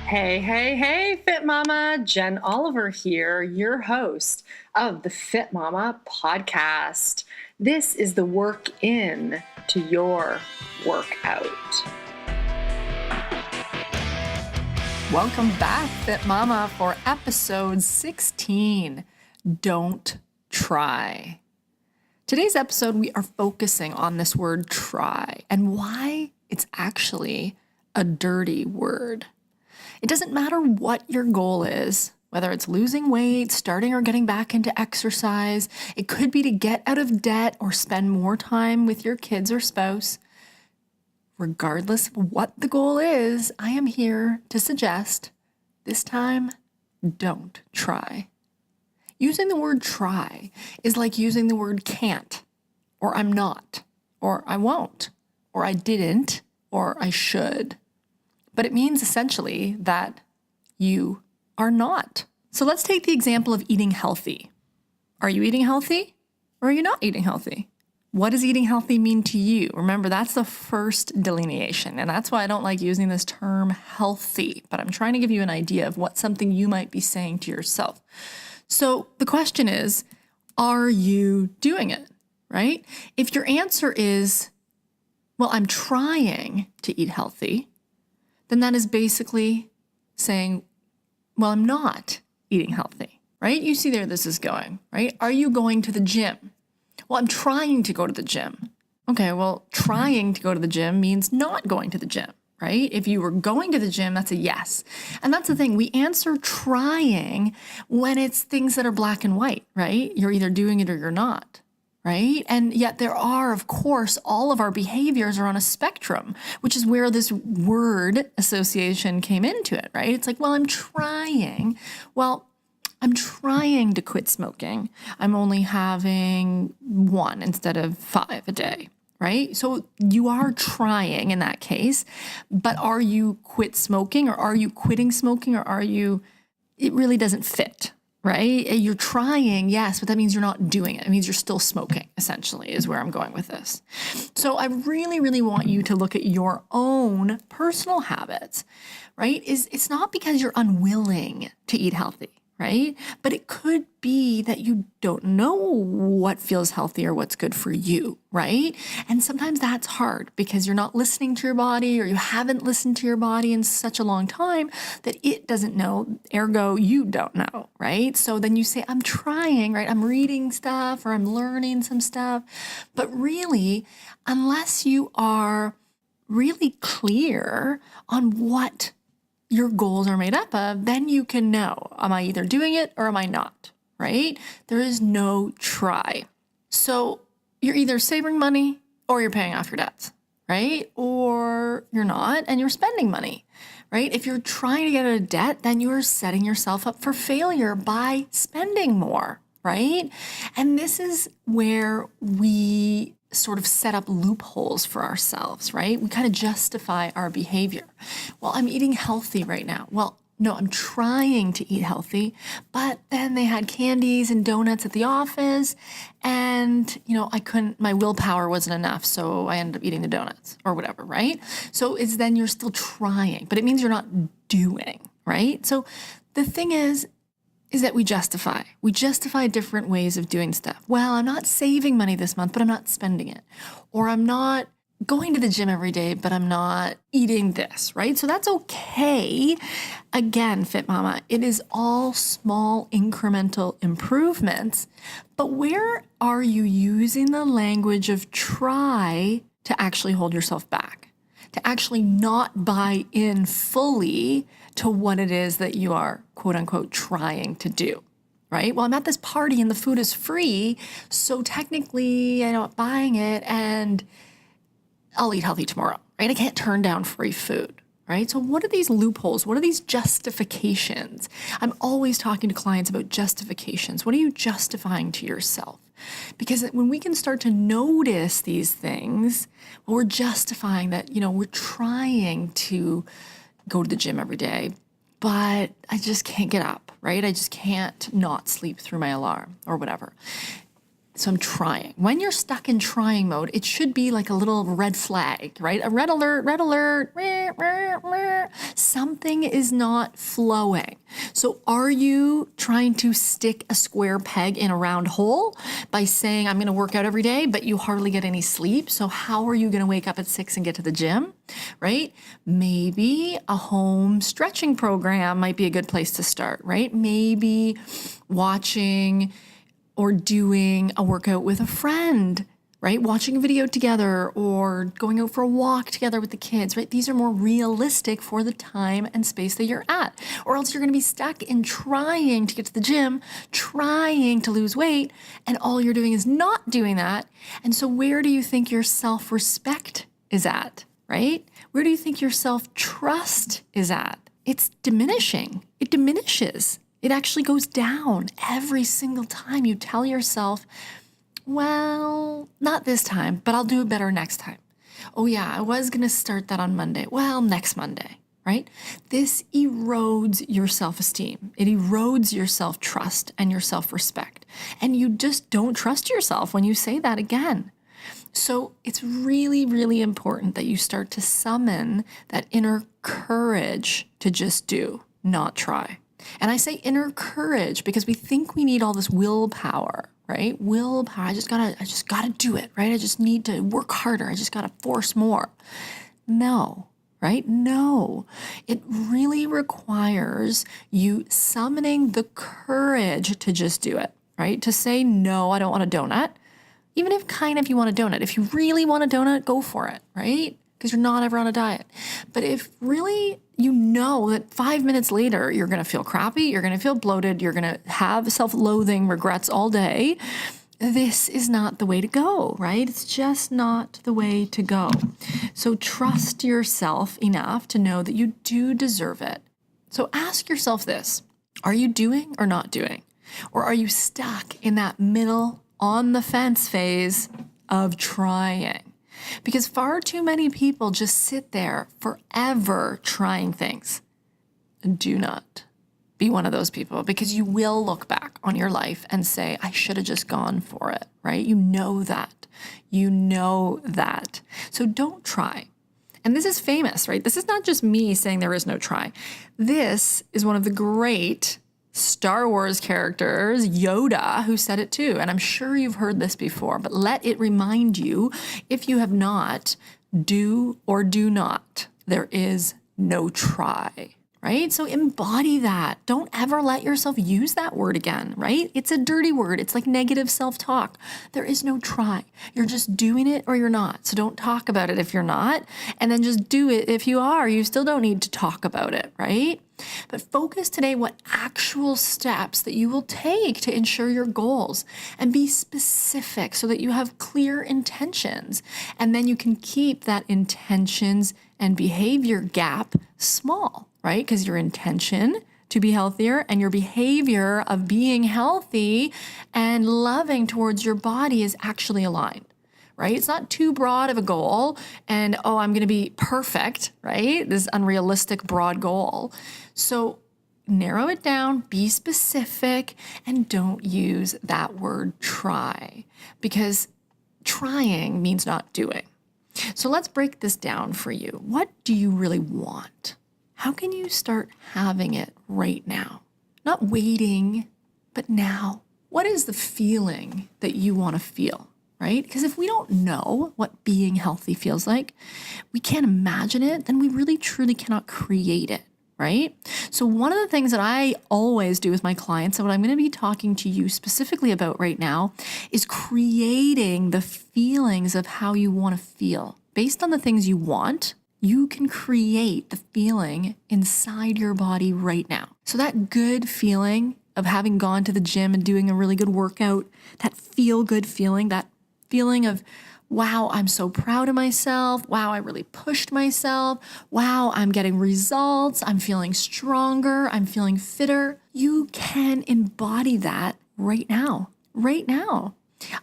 Hey, hey, hey, Fit Mama. Jen Oliver here, your host of the Fit Mama podcast. This is the work in to your workout. Welcome back, Fit Mama, for episode 16, Don't Try. Today's episode, we are focusing on this word try and why it's actually a dirty word. It doesn't matter what your goal is, whether it's losing weight, starting or getting back into exercise. It could be to get out of debt or spend more time with your kids or spouse. Regardless of what the goal is, I am here to suggest this time, don't try. Using the word try is like using the word can't, or I'm not, or I won't, or I didn't, or I should. But it means essentially that you are not. So let's take the example of eating healthy. Are you eating healthy, or are you not eating healthy? What does eating healthy mean to you? Remember, that's the first delineation, and that's why I don't like using this term healthy, but I'm trying to give you an idea of what something you might be saying to yourself. So the question is, are you doing it, right? If your answer is, well, I'm trying to eat healthy, then that is basically saying, well, I'm not eating healthy, right? You see there this is going, right? Are you going to the gym? Well, I'm trying to go to the gym. Okay, well, trying to go to the gym means not going to the gym, right? If you were going to the gym, that's a yes. And that's the thing, we answer trying when it's things that are black and white, right? You're either doing it or you're not, right? And yet there are, of course, all of our behaviors are on a spectrum, which is where this word association came into it, right? It's like, well, I'm trying. Well, I'm trying to quit smoking. I'm only having 1 instead of 5 a day, right? So you are trying in that case, but are you quit smoking, or are you quitting smoking, or it really doesn't fit, right? You're trying, yes, but that means you're not doing it. It means you're still smoking, essentially, is where I'm going with this. So I really, really want you to look at your own personal habits, right? It's not because you're unwilling to eat healthy, right? But it could be that you don't know what feels healthy or what's good for you, right? And sometimes that's hard because you're not listening to your body, or you haven't listened to your body in such a long time that it doesn't know, ergo you don't know, right? So then you say, I'm trying, right? I'm reading stuff or I'm learning some stuff. But really, unless you are really clear on what your goals are made up of, then you can know, am I either doing it or am I not, right? There is no try. So you're either saving money or you're paying off your debts, right? Or you're not and you're spending money, right? If you're trying to get out of debt, then you are setting yourself up for failure by spending more, right? And this is where we sort of set up loopholes for ourselves, right? We kind of justify our behavior. Well, I'm eating healthy right now. Well, no, I'm trying to eat healthy, but then they had candies and donuts at the office and, my willpower wasn't enough. So I ended up eating the donuts or whatever, right? So it's then you're still trying, but it means you're not doing, right? So the thing is that we justify different ways of doing stuff. Well, I'm not saving money this month, but I'm not spending it. Or I'm not going to the gym every day, but I'm not eating this, right? So that's okay. Again, Fit Mama, it is all small incremental improvements, but where are you using the language of try to actually hold yourself back? To actually not buy in fully to what it is that you are, quote unquote, trying to do, right? Well, I'm at this party and the food is free, so technically I'm not buying it and I'll eat healthy tomorrow, right? I can't turn down free food, right? So what are these loopholes? What are these justifications? I'm always talking to clients about justifications. What are you justifying to yourself? Because when we can start to notice these things, well, we're justifying that, we're trying to go to the gym every day, but I just can't get up, right? I just can't not sleep through my alarm or whatever. So I'm trying. When you're stuck in trying mode, it should be like a little red flag, right? A red alert, something is not flowing. So are you trying to stick a square peg in a round hole by saying, I'm going to work out every day, but you hardly get any sleep? So how are you going to wake up at 6 and get to the gym, right? Maybe a home stretching program might be a good place to start, right? Maybe watching or doing a workout with a friend, right? Watching a video together or going out for a walk together with the kids, right? These are more realistic for the time and space that you're at. Or else you're going to be stuck in trying to get to the gym, trying to lose weight, and all you're doing is not doing that. And so where do you think your self-respect is at, right? Where do you think your self-trust is at? It's diminishing. It diminishes. It actually goes down every single time you tell yourself, well, not this time, but I'll do it better next time. Oh yeah, I was going to start that on Monday. Well, next Monday, right? This erodes your self-esteem. It erodes your self-trust and your self-respect. And you just don't trust yourself when you say that again. So it's really, really important that you start to summon that inner courage to just do, not try. And I say inner courage because we think we need all this willpower, right? Willpower. I just gotta do it, right? I just need to work harder. I just gotta force more. No, right? No, it really requires you summoning the courage to just do it, right? To say, no, I don't want a donut. Even if you want a donut, if you really want a donut, go for it, right? Because you're not ever on a diet. But if really you know that 5 minutes later, you're going to feel crappy, you're going to feel bloated, you're going to have self-loathing regrets all day, this is not the way to go, right? It's just not the way to go. So trust yourself enough to know that you do deserve it. So ask yourself this, are you doing or not doing? Or are you stuck in that middle on the fence phase of trying? Because far too many people just sit there forever trying things. Do not be one of those people, because you will look back on your life and say, I should have just gone for it, right? You know that. You know that. So don't try. And this is famous, right? This is not just me saying there is no try. This is one of the great Star Wars characters, Yoda, who said it too. And I'm sure you've heard this before, but let it remind you, if you have not, do or do not. There is no try, right? So embody that. Don't ever let yourself use that word again, right? It's a dirty word. It's like negative self-talk. There is no try. You're just doing it or you're not. So don't talk about it if you're not, and then just do it if you are. You still don't need to talk about it, right? But focus today what actual steps that you will take to ensure your goals, and be specific so that you have clear intentions, and then you can keep that intentions and behavior gap small, right? Because your intention to be healthier and your behavior of being healthy and loving towards your body is actually aligned. Right? It's not too broad of a goal and, oh, I'm going to be perfect, right? This unrealistic broad goal. So narrow it down, be specific, and don't use that word try, because trying means not doing. So let's break this down for you. What do you really want? How can you start having it right now? Not waiting, but now. What is the feeling that you want to feel? Right? Because if we don't know what being healthy feels like, we can't imagine it, then we really truly cannot create it, right? So one of the things that I always do with my clients, and what I'm going to be talking to you specifically about right now, is creating the feelings of how you want to feel. Based on the things you want, you can create the feeling inside your body right now. So that good feeling of having gone to the gym and doing a really good workout, that feel-good feeling, that feeling of, wow, I'm so proud of myself. Wow, I really pushed myself. Wow, I'm getting results. I'm feeling stronger. I'm feeling fitter. You can embody that right now, right now.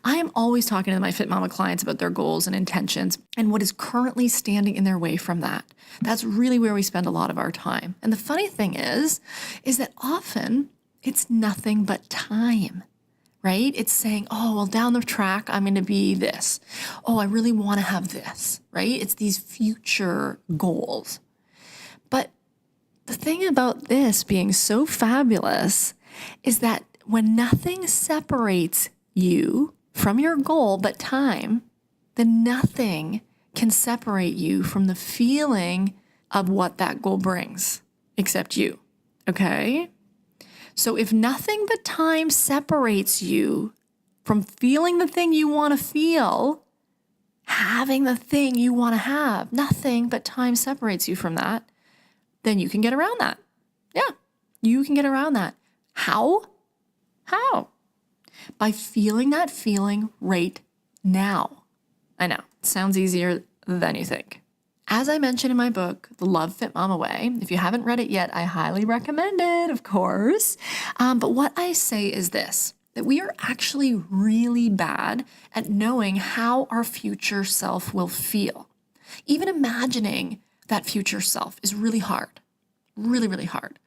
I am always talking to my Fit Mama clients about their goals and intentions and what is currently standing in their way from that. That's really where we spend a lot of our time. And the funny thing is that often it's nothing but time. Right? It's saying, oh, well, down the track, I'm going to be this. Oh, I really want to have this, right? It's these future goals. But thing about this being so fabulous is that when nothing separates you from your goal but time, then nothing can separate you from the feeling of what that goal brings, except you, okay? So if nothing but time separates you from feeling the thing you want to feel, having the thing you want to have, nothing but time separates you from that, then you can get around that. Yeah, you can get around that. How? How? By feeling that feeling right now. I know, it sounds easier than you think. As I mentioned in my book, The Love Fit Mama Way, if you haven't read it yet, I highly recommend it, of course. But what I say is this, that we are actually really bad at knowing how our future self will feel. Even imagining that future self is really hard, really, really hard.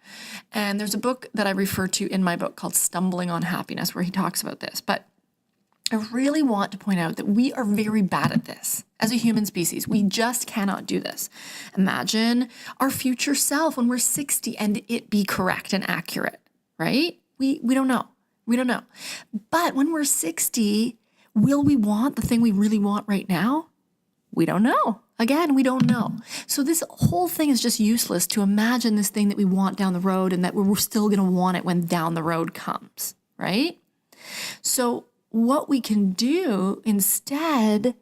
And there's a book that I refer to in my book called Stumbling on Happiness, where he talks about this. But I really want to point out that we are very bad at this as a human species. We just cannot do this. Imagine our future self when we're 60 and it be correct and accurate, right? We don't know. We don't know. But when we're 60, will we want the thing we really want right now? We don't know. Again, we don't know. So this whole thing is just useless to imagine this thing that we want down the road and that we're still going to want it when down the road comes, right? So what we can do instead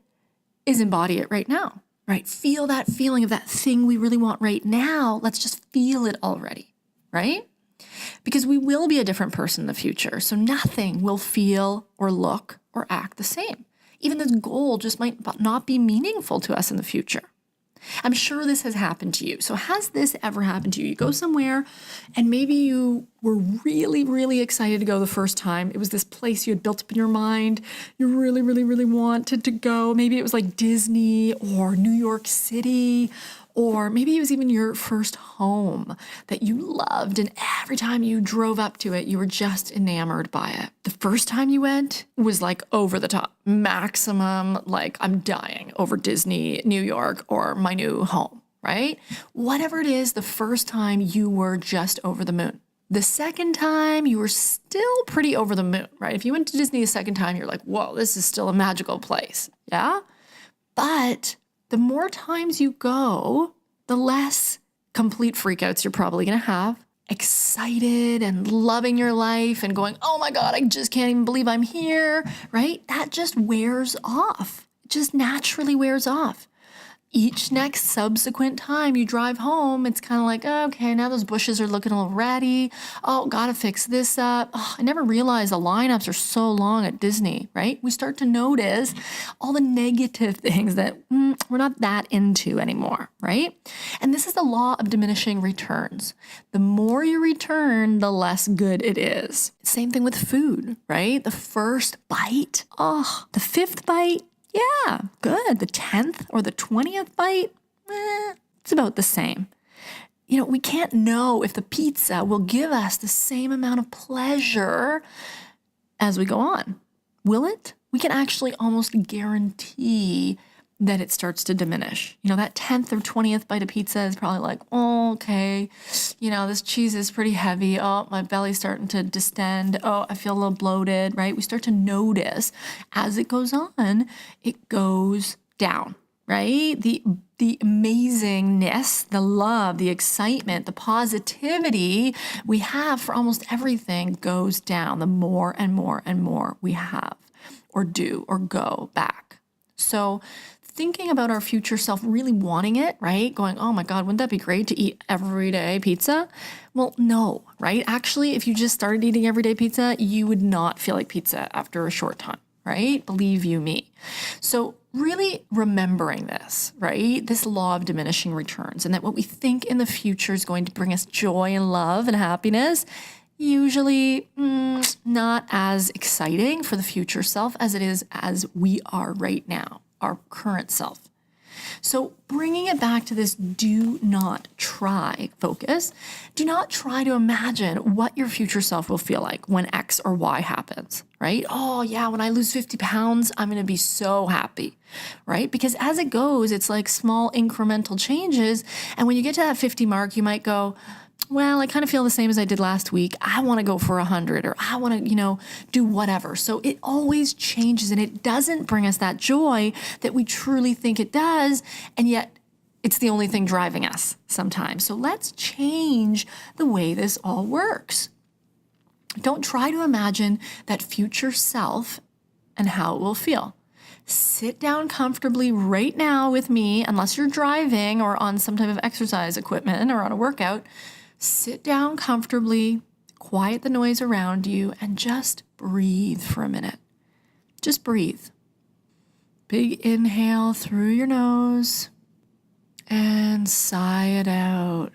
is embody it right now, right? Feel that feeling of that thing we really want right now. Let's just feel it already, right? Because we will be a different person in the future. So nothing will feel or look or act the same. Even this goal just might not be meaningful to us in the future. I'm sure this has happened to you. So has this ever happened to you? You go somewhere and maybe you were really, really excited to go the first time. It was this place you had built up in your mind. You really, really, really wanted to go. Maybe it was like Disney or New York City, or maybe it was even your first home that you loved. And every time you drove up to it, you were just enamored by it. The first time you went was like over the top, maximum, like I'm dying over Disney, New York, or my new home, right? Whatever it is, the first time you were just over the moon. The second time you were still pretty over the moon, right? If you went to Disney a second time, you're like, whoa, this is still a magical place. Yeah. But the more times you go, the less complete freakouts you're probably going to have. Excited and loving your life and going, oh my God, I just can't even believe I'm here, right? That just wears off. It just naturally wears off. Each next subsequent time you drive home, it's kind of like, oh, okay, now those bushes are looking a little ratty. Oh, gotta fix this up. Oh, I never realized the lineups are so long at Disney, right? We start to notice all the negative things that we're not that into anymore, right? And this is the law of diminishing returns. The more you return, the less good it is. Same thing with food, right? The first bite, oh, the fifth bite, yeah, good. The 10th or the 20th bite, it's about the same. You know, we can't know if the pizza will give us the same amount of pleasure as we go on. Will it? We can actually almost guarantee that it starts to diminish. You know, that 10th or 20th bite of pizza is probably like, oh, okay, you know, this cheese is pretty heavy. Oh, my belly's starting to distend. Oh, I feel a little bloated, right? We start to notice as it goes on, it goes down, right? The amazingness, the love, the excitement, the positivity we have for almost everything goes down the more and more and more we have or do or go back. So thinking about our future self really wanting it, right? Going, oh my God, wouldn't that be great to eat everyday pizza? Well, no, right? Actually, if you just started eating everyday pizza, you would not feel like pizza after a short time, right? Believe you me. So really remembering this, right? This law of diminishing returns, and that what we think in the future is going to bring us joy and love and happiness, usually not as exciting for the future self as it is as we are right now, our current self. So bringing it back to this do not try focus, do not try to imagine what your future self will feel like when X or Y happens, right? Oh yeah, when I lose 50 pounds, I'm going to be so happy, right? Because as it goes, it's like small incremental changes. And when you get to that 50 mark, you might go, well, I kind of feel the same as I did last week. I want to go for 100, or I want to, do whatever. So it always changes, and it doesn't bring us that joy that we truly think it does. And yet it's the only thing driving us sometimes. So let's change the way this all works. Don't try to imagine that future self and how it will feel. Sit down comfortably right now with me, unless you're driving or on some type of exercise equipment or on a workout. Sit down comfortably, quiet the noise around you, and just breathe for a minute. Just breathe. Big inhale through your nose and sigh it out.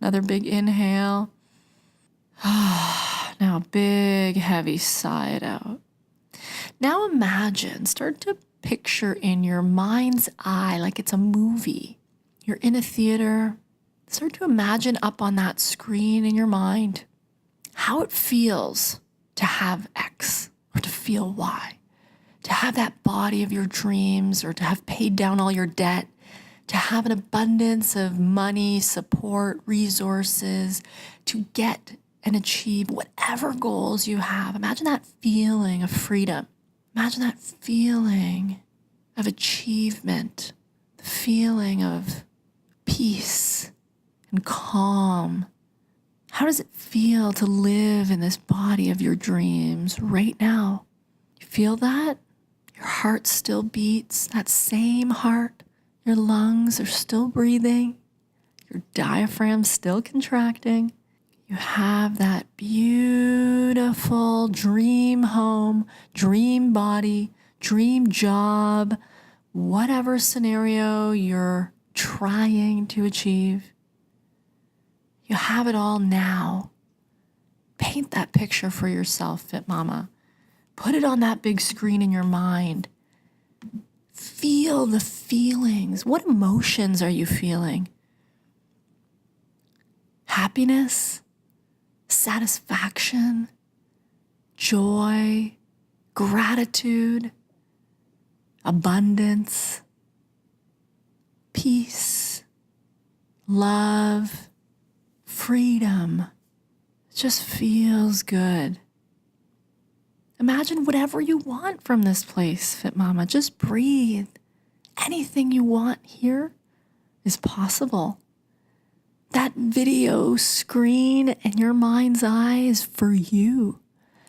Another big inhale. Now big, heavy sigh it out. Now imagine, start to picture in your mind's eye like it's a movie. You're in a theater. Start to imagine up on that screen in your mind how it feels to have X or to feel Y, to have that body of your dreams, or to have paid down all your debt, to have an abundance of money, support, resources, to get and achieve whatever goals you have. Imagine that feeling of freedom. Imagine that feeling of achievement, the feeling of peace and calm. How does it feel to live in this body of your dreams right now? You feel that? Your heart still beats, that same heart. Your lungs are still breathing. Your diaphragm's still contracting. You have that beautiful dream home, dream body, dream job, whatever scenario you're trying to achieve. You have it all now. Paint that picture for yourself, Fit Mama. Put it on that big screen in your mind. Feel the feelings. What emotions are you feeling? Happiness? Satisfaction, joy, gratitude, abundance, peace, love, freedom. It just feels good. Imagine whatever you want from this place, Fit Mama. Just breathe. Anything you want here is possible. That video screen in your mind's eye is for you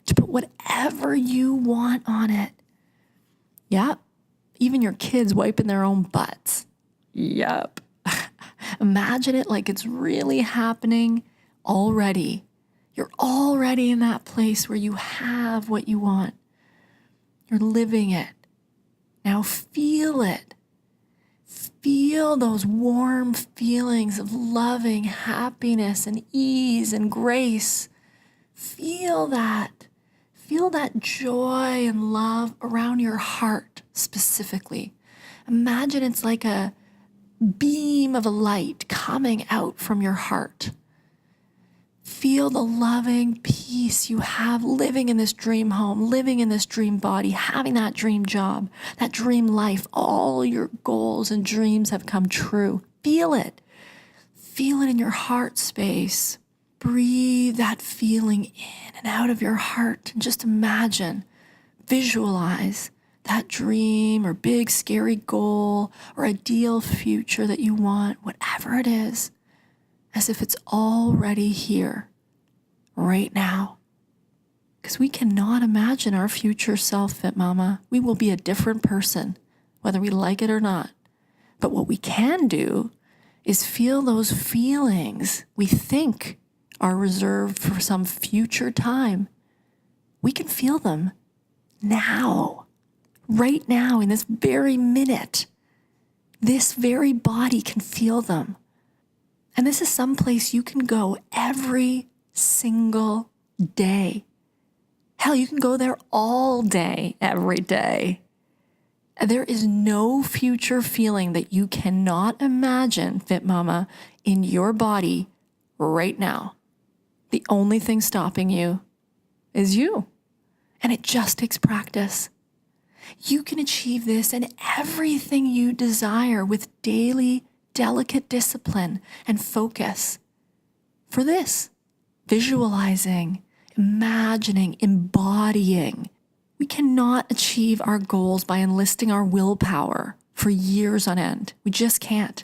to put whatever you want on it. Yep. Even your kids wiping their own butts. Yep. Imagine it like it's really happening already. You're already in that place where you have what you want. You're living it. Now feel it. Feel those warm feelings of loving happiness and ease and grace. Feel that. Feel that joy and love around your heart specifically. Imagine it's like a beam of a light coming out from your heart. Feel the loving peace you have living in this dream home, living in this dream body, having that dream job, that dream life. All your goals and dreams have come true. Feel it. Feel it in your heart space. Breathe that feeling in and out of your heart, and just imagine, visualize that dream or big scary goal or ideal future that you want, whatever it is, as if it's already here, right now. Because we cannot imagine our future self, Fit Mama. We will be a different person, whether we like it or not. But what we can do is feel those feelings we think are reserved for some future time. We can feel them now, right now, in this very minute. This very body can feel them. And this is someplace you can go every single day. Hell, you can go there all day, every day. There is no future feeling that you cannot imagine, Fit Mama, in your body right now. The only thing stopping you is you. And it just takes practice. You can achieve this and everything you desire with daily delicate discipline and focus for this. Visualizing, imagining, embodying. We cannot achieve our goals by enlisting our willpower for years on end. We just can't.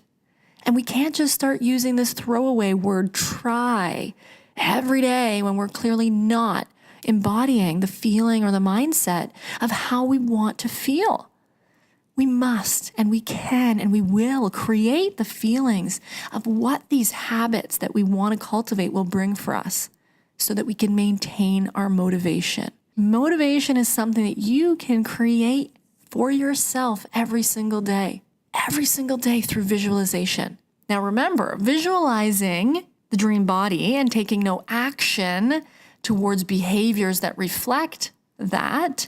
And we can't just start using this throwaway word try every day when we're clearly not embodying the feeling or the mindset of how we want to feel. We must and we can and we will create the feelings of what these habits that we want to cultivate will bring for us so that we can maintain our motivation. Motivation is something that you can create for yourself every single day through visualization. Now remember, visualizing the dream body and taking no action towards behaviors that reflect that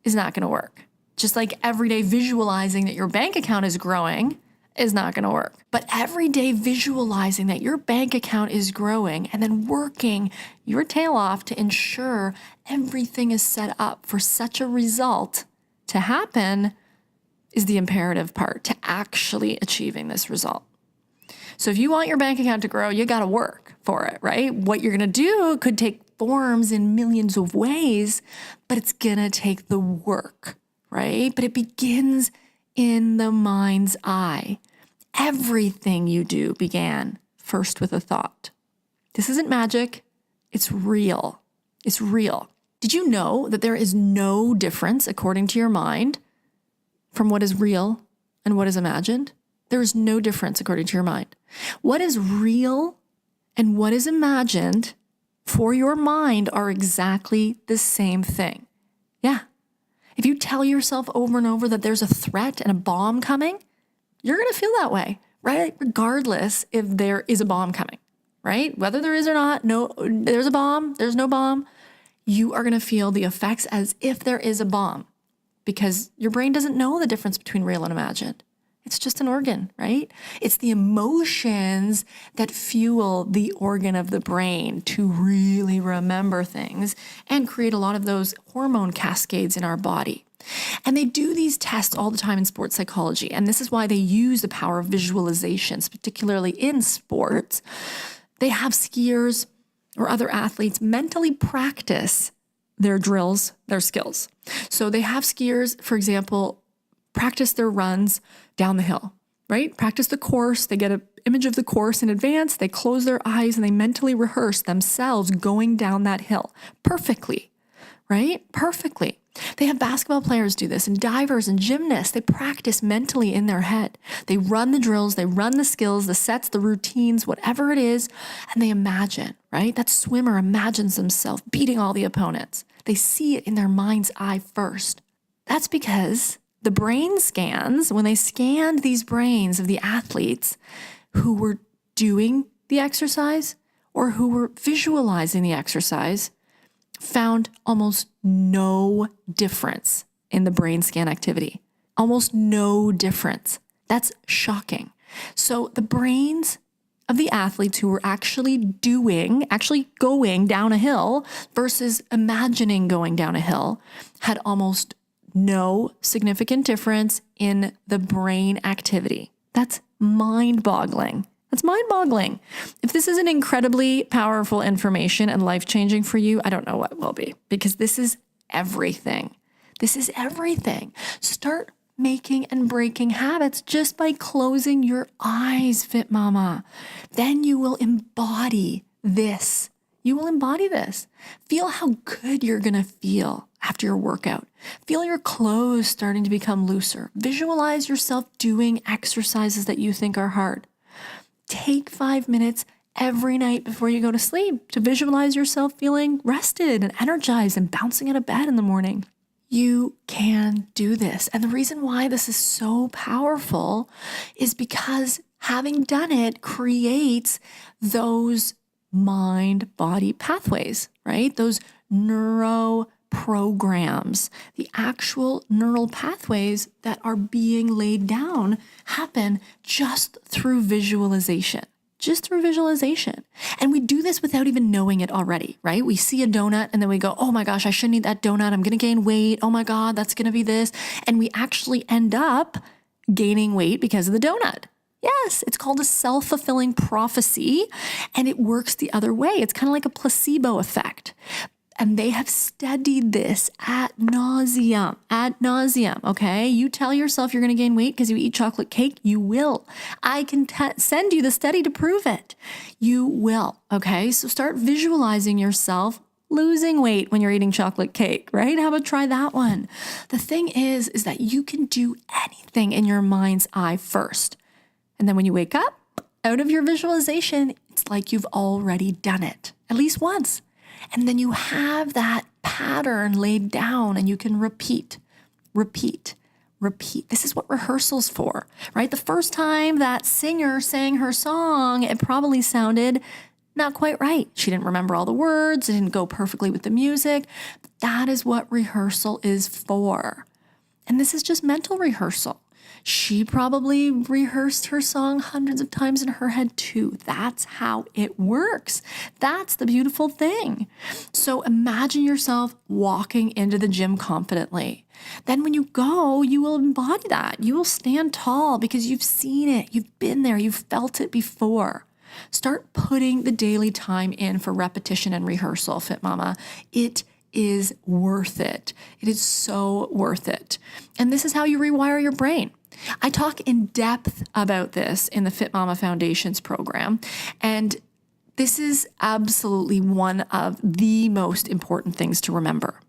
is not going to work. Just like every day visualizing that your bank account is growing is not going to work. But every day visualizing that your bank account is growing and then working your tail off to ensure everything is set up for such a result to happen is the imperative part to actually achieving this result. So if you want your bank account to grow, you got to work for it, right? What you're going to do could take forms in millions of ways, but it's going to take the work, right? But it begins in the mind's eye. Everything you do began first with a thought. This isn't magic. It's real. It's real. Did you know that there is no difference, according to your mind, from what is real and what is imagined? There is no difference according to your mind. What is real and what is imagined for your mind are exactly the same thing. Yeah. If you tell yourself over and over that there's a threat and a bomb coming, you're going to feel that way, right? Regardless if there is a bomb coming, right? Whether there is or not, no, there's a bomb, there's no bomb, you are going to feel the effects as if there is a bomb because your brain doesn't know the difference between real and imagined. It's just an organ, right? It's the emotions that fuel the organ of the brain to really remember things and create a lot of those hormone cascades in our body. And they do these tests all the time in sports psychology. And this is why they use the power of visualizations, particularly in sports. They have skiers or other athletes mentally practice their drills, their skills. So they have skiers, for example, practice their runs down the hill, right? Practice the course. They get an image of the course in advance. They close their eyes and they mentally rehearse themselves going down that hill perfectly, right? Perfectly. They have basketball players do this and divers and gymnasts. They practice mentally in their head. They run the drills, they run the skills, the sets, the routines, whatever it is, and they imagine, right? That swimmer imagines themselves beating all the opponents. They see it in their mind's eye first. That's because the brain scans, when they scanned these brains of the athletes who were doing the exercise or who were visualizing the exercise, found almost no difference in the brain scan activity. Almost no difference. That's shocking. So the brains of the athletes who were actually going down a hill versus imagining going down a hill had almost no significant difference in the brain activity. That's mind-boggling. That's mind-boggling. If this isn't incredibly powerful information and life-changing for you, I don't know what will be, because this is everything. This is everything. Start making and breaking habits just by closing your eyes, Fit Mama. Then you will embody this. You will embody this. Feel how good you're going to feel after your workout. Feel your clothes starting to become looser. Visualize yourself doing exercises that you think are hard. Take 5 minutes every night before you go to sleep to visualize yourself feeling rested and energized and bouncing out of bed in the morning. You can do this. And the reason why this is so powerful is because having done it creates those mind-body pathways, right? Those neuro programs, the actual neural pathways that are being laid down happen just through visualization. And we do this without even knowing it already, right? We see a donut and then we go, oh my gosh, I shouldn't eat that donut. I'm going to gain weight. Oh my God, that's going to be this. And we actually end up gaining weight because of the donut, Yes, it's called a self-fulfilling prophecy, and it works the other way. It's kind of like a placebo effect. And they have studied this ad nauseum, okay? You tell yourself you're going to gain weight because you eat chocolate cake, you will. I can send you the study to prove it. You will, okay? So start visualizing yourself losing weight when you're eating chocolate cake, right? How about try that one? The thing is that you can do anything in your mind's eye first. And then when you wake up out of your visualization, it's like you've already done it at least once. And then you have that pattern laid down and you can repeat. This is what rehearsal's for, right? The first time that singer sang her song, it probably sounded not quite right. She didn't remember all the words. It didn't go perfectly with the music. That is what rehearsal is for. And this is just mental rehearsal. She probably rehearsed her song hundreds of times in her head too. That's how it works. That's the beautiful thing. So imagine yourself walking into the gym confidently. Then when you go, you will embody that. You will stand tall because you've seen it. You've been there. You've felt it before. Start putting the daily time in for repetition and rehearsal, Fit Mama. It is worth it. It is so worth it. And this is how you rewire your brain. I talk in depth about this in the Fit Mama Foundations program. And this is absolutely one of the most important things to remember.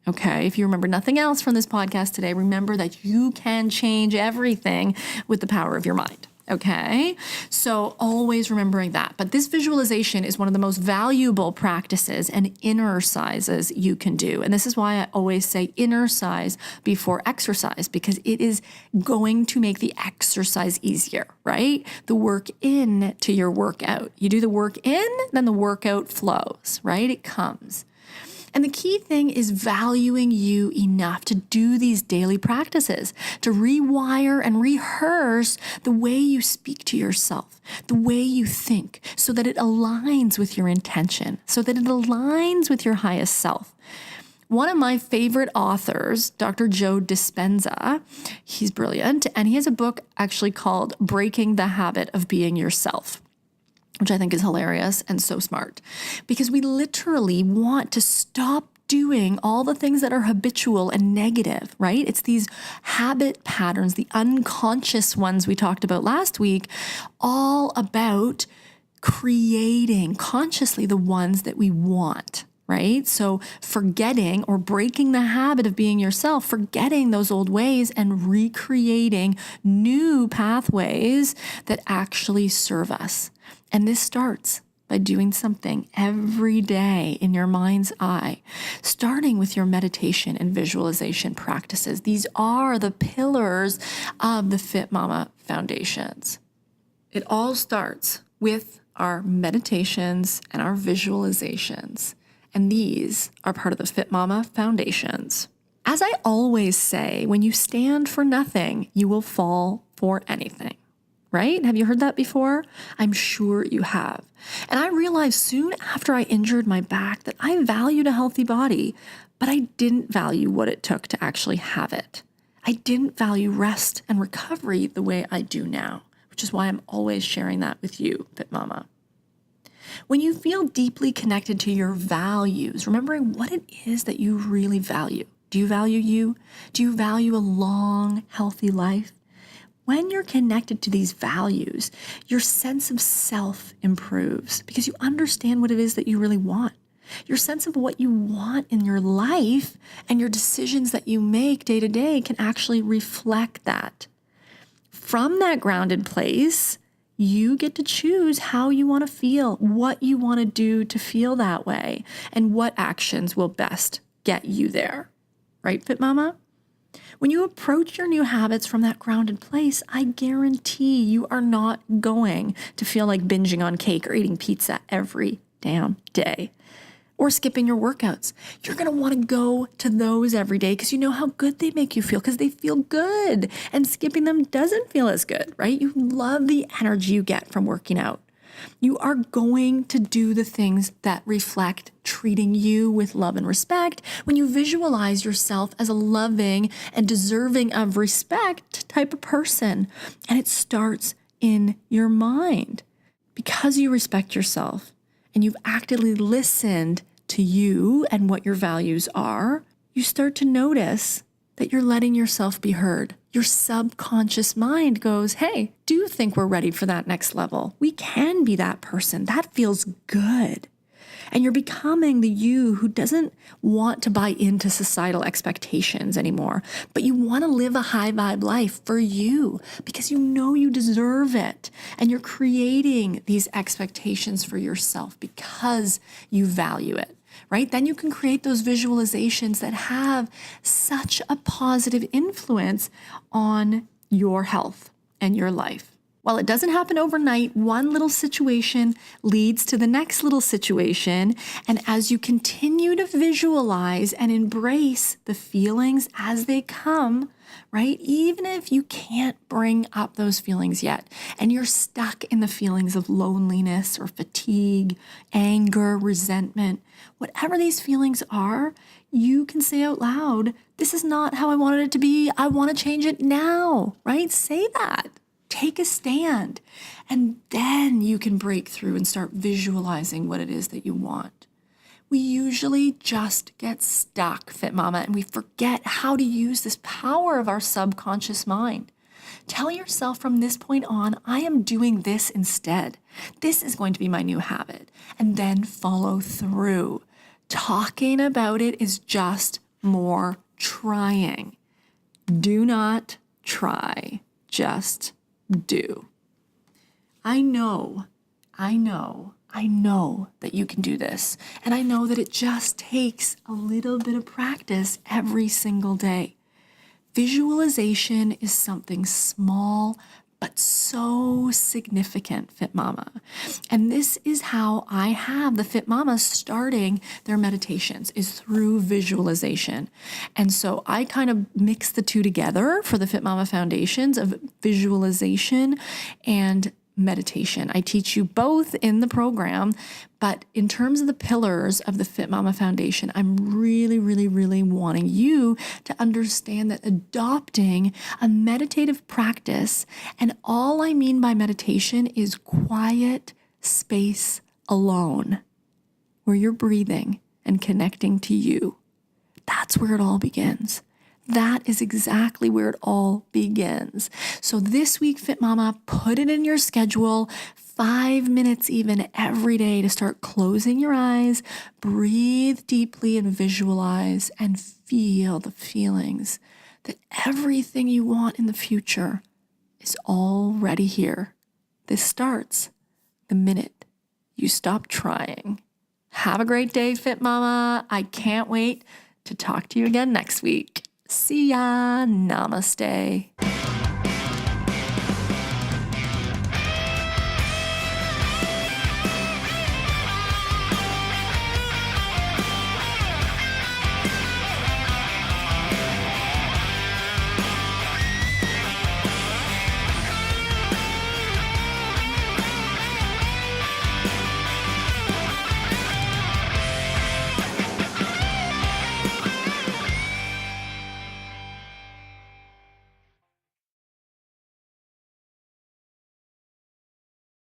Okay, if you remember nothing else from this podcast today, remember that you can change everything with the power of your mind. Okay, so always remembering that. But this visualization is one of the most valuable practices and inner sizes you can do. And this is why I always say inner size before exercise, because it is going to make the exercise easier, right? The work in to your workout. You do the work in, then the workout flows, right? It comes. And the key thing is valuing you enough to do these daily practices, to rewire and rehearse the way you speak to yourself, the way you think, so that it aligns with your intention, so that it aligns with your highest self. One of my favorite authors, Dr. Joe Dispenza, he's brilliant, and he has a book actually called Breaking the Habit of Being Yourself, which I think is hilarious and so smart, because we literally want to stop doing all the things that are habitual and negative, right? It's these habit patterns, the unconscious ones we talked about last week, all about creating consciously the ones that we want, right? So forgetting or breaking the habit of being yourself, forgetting those old ways and recreating new pathways that actually serve us. And this starts by doing something every day in your mind's eye, starting with your meditation and visualization practices. These are the pillars of the Fit Mama Foundations. It all starts with our meditations and our visualizations. And these are part of the Fit Mama Foundations. As I always say, when you stand for nothing, you will fall for anything. Right? Have you heard that before? I'm sure you have. And I realized soon after I injured my back that I valued a healthy body, but I didn't value what it took to actually have it. I didn't value rest and recovery the way I do now, which is why I'm always sharing that with you, Fit Mama. When you feel deeply connected to your values, remembering what it is that you really value. Do you value you? Do you value a long, healthy life? When you're connected to these values, your sense of self improves because you understand what it is that you really want. Your sense of what you want in your life and your decisions that you make day to day can actually reflect that. From that grounded place, you get to choose how you want to feel, what you want to do to feel that way, and what actions will best get you there. Right, Fit Mama? When you approach your new habits from that grounded place, I guarantee you are not going to feel like binging on cake or eating pizza every damn day or skipping your workouts. You're going to want to go to those every day because you know how good they make you feel because they feel good, and skipping them doesn't feel as good, right? You love the energy you get from working out. You are going to do the things that reflect treating you with love and respect when you visualize yourself as a loving and deserving of respect type of person. And it starts in your mind. Because you respect yourself and you've actively listened to you and what your values are, you start to notice that you're letting yourself be heard. Your subconscious mind goes, hey, do you think we're ready for that next level? We can be that person. That feels good. And you're becoming the you who doesn't want to buy into societal expectations anymore, but you want to live a high vibe life for you because you know you deserve it. And you're creating these expectations for yourself because you value it, right? Then you can create those visualizations that have such a positive influence on your health and your life. While it doesn't happen overnight, one little situation leads to the next little situation. And as you continue to visualize and embrace the feelings as they come, right? Even if you can't bring up those feelings yet, and you're stuck in the feelings of loneliness or fatigue, anger, resentment, whatever these feelings are, you can say out loud, this is not how I wanted it to be. I want to change it now, right? Say that. Take a stand, and then you can break through and start visualizing what it is that you want. We usually just get stuck, Fit Mama, and we forget how to use this power of our subconscious mind. Tell yourself from this point on, I am doing this instead. This is going to be my new habit, and then follow through. Talking about it is just more trying. Do not try, just do. I know that you can do this. And I know that it just takes a little bit of practice every single day. Visualization is something small, but so significant, Fit Mama. And this is how I have the Fit Mamas starting their meditations, is through visualization. And so I kind of mix the two together for the Fit Mama Foundations of visualization and meditation. I teach you both in the program, but in terms of the pillars of the Fit Mama Foundation, I'm really wanting you to understand that adopting a meditative practice, and all I mean by meditation is quiet space alone, where you're breathing and connecting to you. That's where it all begins. That is exactly where it all begins. So this week, Fit Mama, put it in your schedule, 5 minutes even every day to start closing your eyes, breathe deeply and visualize and feel the feelings that everything you want in the future is already here. This starts the minute you stop trying. Have a great day, Fit Mama. I can't wait to talk to you again next week. See ya. Namaste.